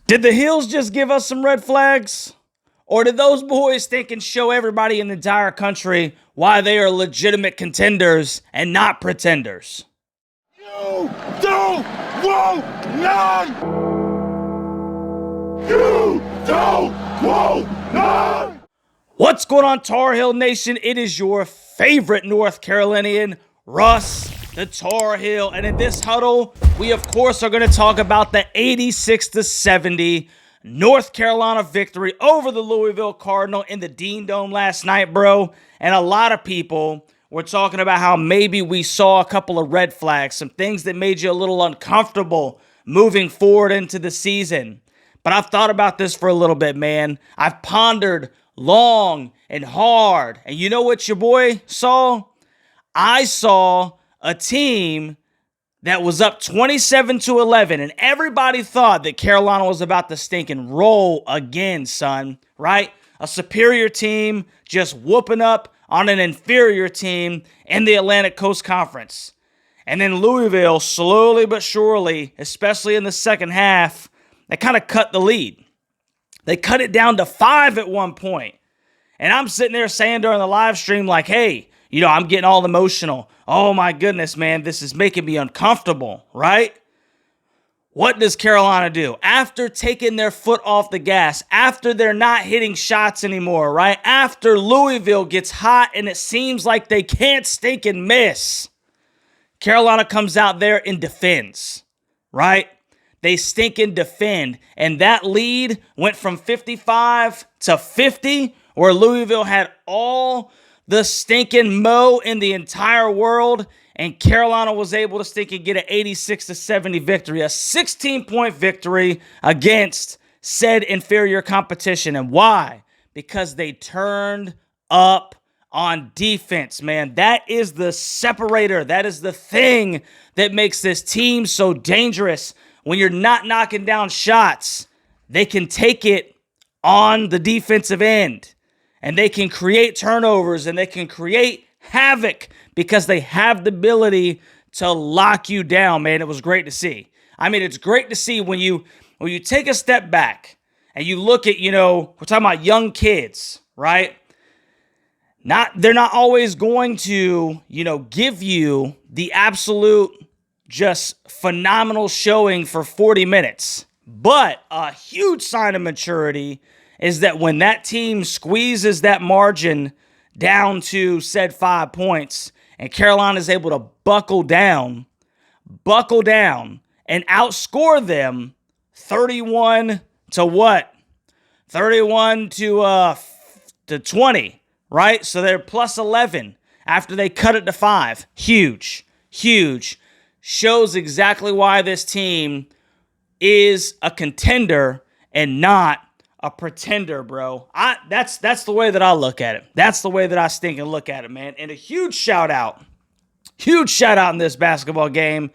Did the Hills just give us some red flags? Or did those boys think and show everybody in the entire country why they are legitimate contenders and not pretenders? You don't want none! You don't want none! What's going on, Tar Heel Nation? It is your favorite North Carolinian, Russ the Tar Heel. And in this huddle, we of course are going to talk about the 86-70 North Carolina victory over the Louisville Cardinals in the Dean Dome last night, bro. And a lot of people were talking about how maybe we saw a couple of red flags, some things that made you a little uncomfortable moving forward into the season. But I've thought about this for a little bit, man. I've pondered long and hard. And you know what your boy saw? I saw a team that was up 27-11, and everybody thought that Carolina was about to stink and roll again, son, right? A superior team just whooping up on an inferior team in the Atlantic Coast Conference. And then Louisville, slowly but surely, especially in the second half, they kind of cut the lead. They cut it down to 5 at one point. And I'm sitting there saying during the live stream, like, hey, you know, I'm getting all emotional. Oh my goodness, man, this is making me uncomfortable, right? What does Carolina do? After taking their foot off the gas, after they're not hitting shots anymore, right? After Louisville gets hot and it seems like they can't stink and miss, Carolina comes out there and defends, right? They stink and defend. And that lead went from 55 to 50, where Louisville had all the stinking mo in the entire world, and Carolina was able to stink and get an 86-70 victory, a 16-point victory against said inferior competition. And why? Because they turned up on defense, man. That is the separator. That is the thing that makes this team so dangerous. When you're not knocking down shots, they can take it on the defensive end. And they can create turnovers and they can create havoc because they have the ability to lock you down, man. It was great to see. I mean, it's great to see when you take a step back and you look at, you know, we're talking about young kids, right? They're not always going to, you know, give you the absolute just phenomenal showing for 40 minutes. But a huge sign of maturity is that when that team squeezes that margin down to said 5 points, and Carolina is able to buckle down, and outscore them 31 to what? 31 to 20, right? So they're plus 11 after they cut it to 5. Huge. Shows exactly why this team is a contender and not a pretender, bro. That's the way that I look at it. That's the way that I stink and look at it, man. And a huge shout out in this basketball game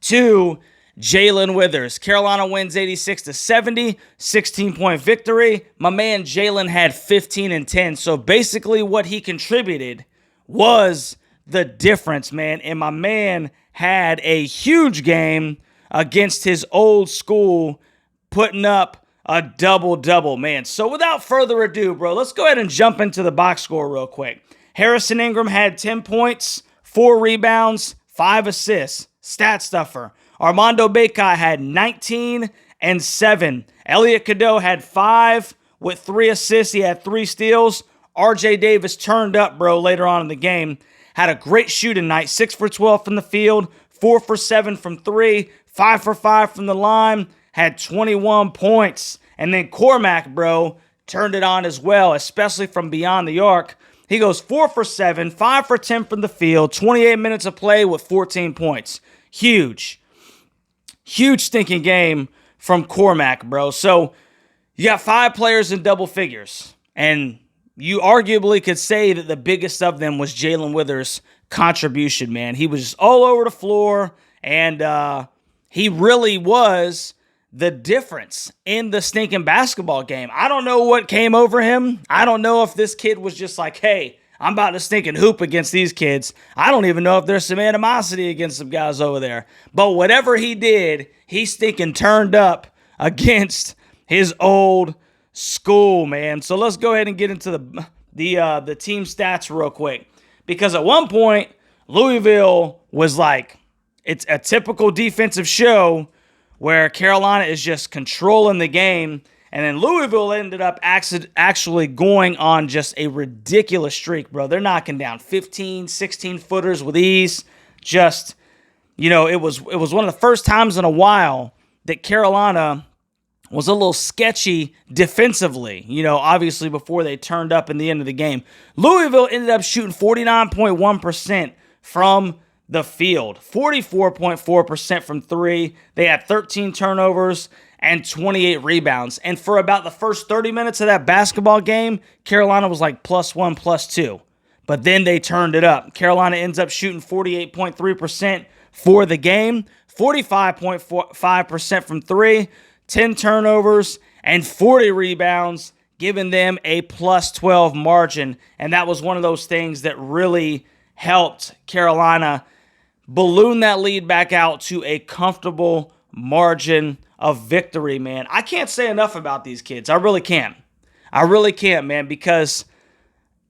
to Jaylen Withers. Carolina wins 86-70, 16-point victory. My man Jaylen had 15 and 10. So basically what he contributed was the difference, man. And my man had a huge game against his old school, putting up a double-double, man. So without further ado, bro, let's go ahead and jump into the box score real quick. Harrison Ingram had 10 points, 4 rebounds, 5 assists. Stat stuffer. Armando Bacot had 19 and 7. Elliot Cadeau had 5 with 3 assists. He had 3 steals. RJ Davis turned up, bro, later on in the game. Had a great shooting night. 6 for 12 from the field, 4 for 7 from 3, 5 for 5 from the line. Had 21 points. And then Cormac, bro, turned it on as well, especially from beyond the arc. He goes 4 for 7, 5 for 10 from the field, 28 minutes of play with 14 points. Huge stinking game from Cormac, bro. So you got 5 players in double figures. And you arguably could say that the biggest of them was Jaylen Withers' contribution, man. He was just all over the floor, and he really was the difference in the stinking basketball game. I don't know what came over him. I don't know if this kid was just like, hey, I'm about to stinking hoop against these kids. I don't even know if there's some animosity against some guys over there. But whatever he did, he stinking turned up against his old school, man. So let's go ahead and get into the team stats real quick. Because at one point, Louisville was like, it's a typical defensive show where Carolina is just controlling the game. And then Louisville ended up actually going on just a ridiculous streak, bro. They're knocking down 15, 16-footers with ease. Just, it was one of the first times in a while that Carolina was a little sketchy defensively, obviously before they turned up in the end of the game. Louisville ended up shooting 49.1% from the field, 44.4% from three. They had 13 turnovers and 28 rebounds. And for about the first 30 minutes of that basketball game, Carolina was like +1, +2. But then they turned it up. Carolina ends up shooting 48.3% for the game, 45.5% from three, 10 turnovers, and 40 rebounds, giving them a +12 margin. And that was one of those things that really helped Carolina balloon that lead back out to a comfortable margin of victory, man. I can't say enough about these kids. I really can't. Man, because,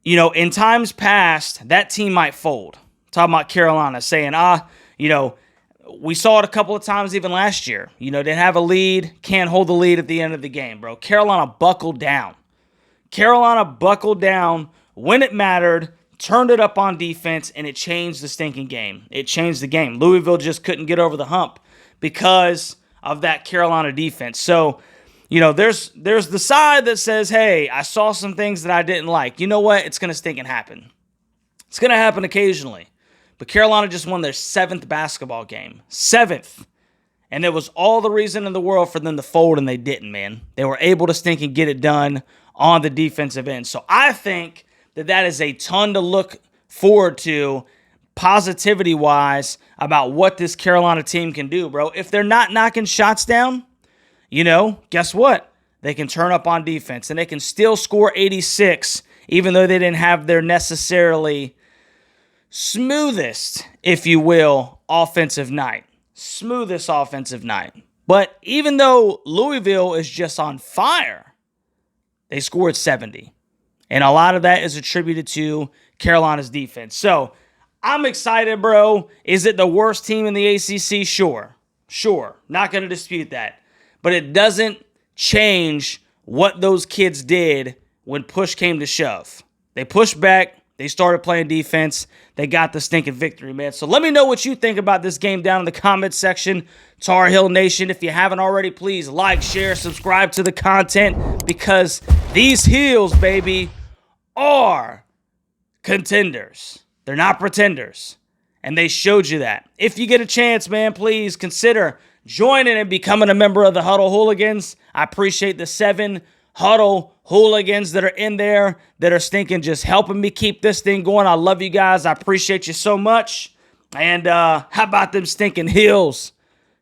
in times past, that team might fold. Talking about Carolina, saying, we saw it a couple of times even last year. They have a lead, can't hold the lead at the end of the game, bro. Carolina buckled down. When it mattered, turned it up on defense, and it changed the stinking game. It changed the game. Louisville just couldn't get over the hump because of that Carolina defense. So, there's the side that says, hey, I saw some things that I didn't like. You know what? It's going to stink and happen. It's going to happen occasionally. But Carolina just won their 7th basketball game. 7th. And there was all the reason in the world for them to fold, and they didn't, man. They were able to stink and get it done on the defensive end. So I think that is a ton to look forward to positivity-wise about what this Carolina team can do, bro. If they're not knocking shots down, guess what? They can turn up on defense, and they can still score 86, even though they didn't have their necessarily smoothest, if you will, offensive night. But even though Louisville is just on fire, they scored 70. And a lot of that is attributed to Carolina's defense. So I'm excited, bro. Is it the worst team in the ACC? Sure. Not going to dispute that. But it doesn't change what those kids did when push came to shove. They pushed back. They started playing defense. They got the stinking victory, man. So let me know what you think about this game down in the comments section. Tar Heel Nation, if you haven't already, please like, share, subscribe to the content, because these Heels, baby, are contenders. They're not pretenders. And they showed you that. If you get a chance, man, please consider joining and becoming a member of the Huddle Hooligans. I appreciate the 7 Huddle Hooligans that are in there that are stinking just helping me keep this thing going. I love you guys. I appreciate you so much. And how about them stinking Heels?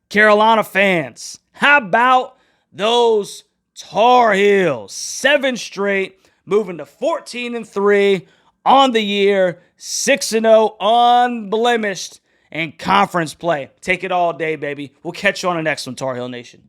Carolina fans, how about those Tar Heels? 7 straight, moving to 14-3 on the year, 6-0, unblemished in conference play. Take it all day, baby. We'll catch you on the next one, Tar Heel Nation.